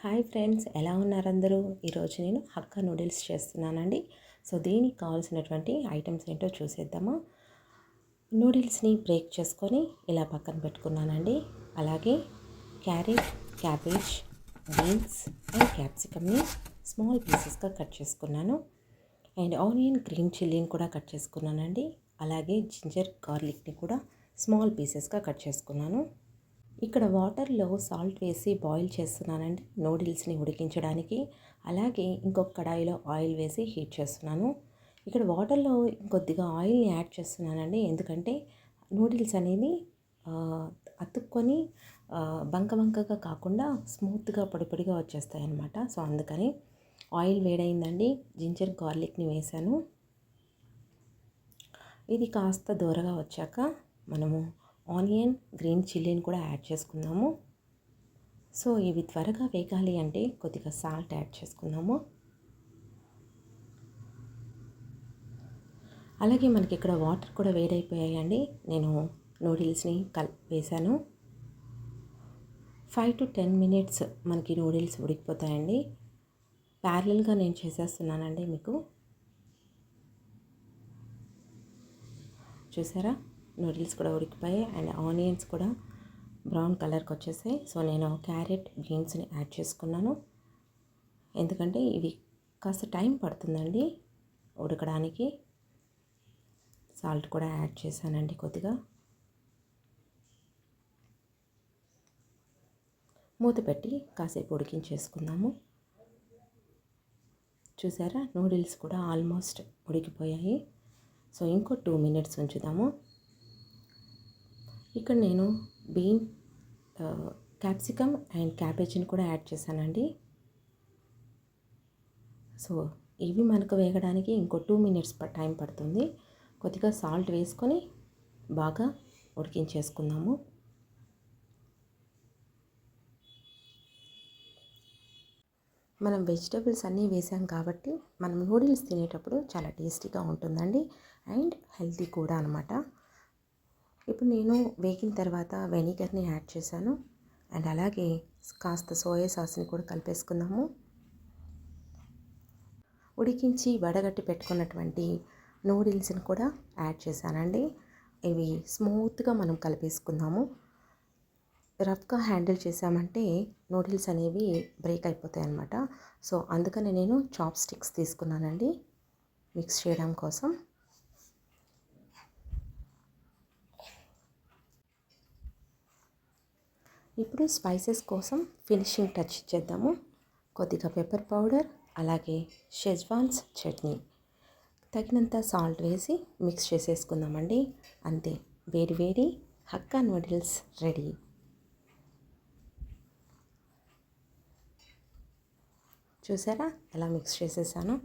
Hi friends, ఎలా ఉన్నారు అందరూ? ఈరోజు నేను హక్కా నూడిల్స్ చేస్తున్నానండి. సో దీనికి కావాల్సినటువంటి ఐటమ్స్ ఏంటో చూసేద్దామా. నూడిల్స్ని బ్రేక్ చేసుకొని ఇలా పక్కన పెట్టుకున్నానండి. అలాగే క్యారెట్, క్యాబేజ్, బీన్స్ అండ్ క్యాప్సికమ్ని స్మాల్ పీసెస్గా కట్ చేసుకున్నాను. అండ్ ఆనియన్, గ్రీన్ చిల్లీని కూడా కట్ చేసుకున్నానండి. అలాగే జింజర్ గార్లిక్ని కూడా స్మాల్ పీసెస్గా కట్ చేసుకున్నాను. ఇక్కడ వాటర్లో సాల్ట్ వేసి బాయిల్ చేస్తున్నానండి నూడిల్స్ని ఉడికించడానికి. అలాగే ఇంకొక కడాయిలో ఆయిల్ వేసి హీట్ చేస్తున్నాను. ఇక్కడ వాటర్లో ఇంకొద్దిగా ఆయిల్ని యాడ్ చేస్తున్నానండి, ఎందుకంటే నూడిల్స్ అనేది అతుక్కొని బంక బంకగా కాకుండా స్మూత్గా పొడి పొడిగా వచ్చేస్తాయి అన్నమాట. సో అందుకని ఆయిల్ వేడైందండి, జింజర్ గార్లిక్ని వేసాను. ఇది కాస్త దూరగా వచ్చాక మనము ఆనియన్, గ్రీన్ చిల్లీని కూడా యాడ్ చేసుకుందాము. సో ఇవి త్వరగా వేగాలి అంటే కొద్దిగా సాల్ట్ యాడ్ చేసుకుందాము. అలాగే మనకి ఇక్కడ వాటర్ కూడా వేడైపోయాయండి. నేను నూడిల్స్ని వేసాను. 5 to 10 minutes మనకి నూడిల్స్ ఉడికిపోతాయండి. ప్యారలల్గా నేను చేసేస్తున్నానండి. మీకు చూసారా, నూడిల్స్ కూడా ఉడికిపోయాయి అండ్ ఆనియన్స్ కూడా బ్రౌన్ కలర్కి వచ్చేసాయి. సో నేను క్యారెట్, బీన్స్ని యాడ్ చేసుకున్నాను, ఎందుకంటే ఇవి కాస్త టైం పడుతుందండి ఉడకడానికి. సాల్ట్ కూడా యాడ్ చేశానండి కొద్దిగా. మూత పెట్టి కాసేపు ఉడికించేసుకుందాము. చూసారా, నూడిల్స్ కూడా ఆల్మోస్ట్ ఉడికిపోయాయి. సో ఇంకో 2 minutes ఉంచుదాము. ఇక్కడ నేను క్యాప్సికమ్ అండ్ క్యాబేజీని కూడా యాడ్ చేశానండి. సో ఇవి మనకు వేగడానికి ఇంకో 2 minutes టైం పడుతుంది. కొద్దిగా సాల్ట్ వేసుకొని బాగా ఉడికించేసుకుందాము. మనం వెజిటబుల్స్ అన్నీ వేసాం కాబట్టి మనం నూడిల్స్ తినేటప్పుడు చాలా టేస్టీగా ఉంటుందండి అండ్ హెల్తీ కూడా అనమాట. ఇప్పుడు నేను వేగిన తర్వాత వెనిగర్ని యాడ్ చేశాను అండ్ అలాగే కాస్త సోయా సాస్ని కూడా కలిపేసుకుందాము. ఉడికించి వడగట్టి పెట్టుకున్నటువంటి నూడిల్స్ని కూడా యాడ్ చేశానండి. ఇవి స్మూత్గా మనం కలిపేసుకుందాము. రఫ్గా హ్యాండిల్ చేసామంటే నూడిల్స్ అనేవి బ్రేక్ అయిపోతాయి అన్నమాట. సో అందుకని నేను చాప్ స్టిక్స్ తీసుకున్నానండి మిక్స్ చేయడం కోసం. ఇప్పుడు స్పైసెస్ కోసం ఫినిషింగ్ టచ్ ఇచ్చేద్దాము. కొద్దిగా పెప్పర్ పౌడర్, అలాగే షెజ్వాన్స్ చట్నీ, తగినంత సాల్ట్ వేసి మిక్స్ చేసేసుకుందామండి. అంతే, వేడి వేడి హక్కా నూడిల్స్ రెడీ. చూసారా ఎలా మిక్స్ చేసేసాను.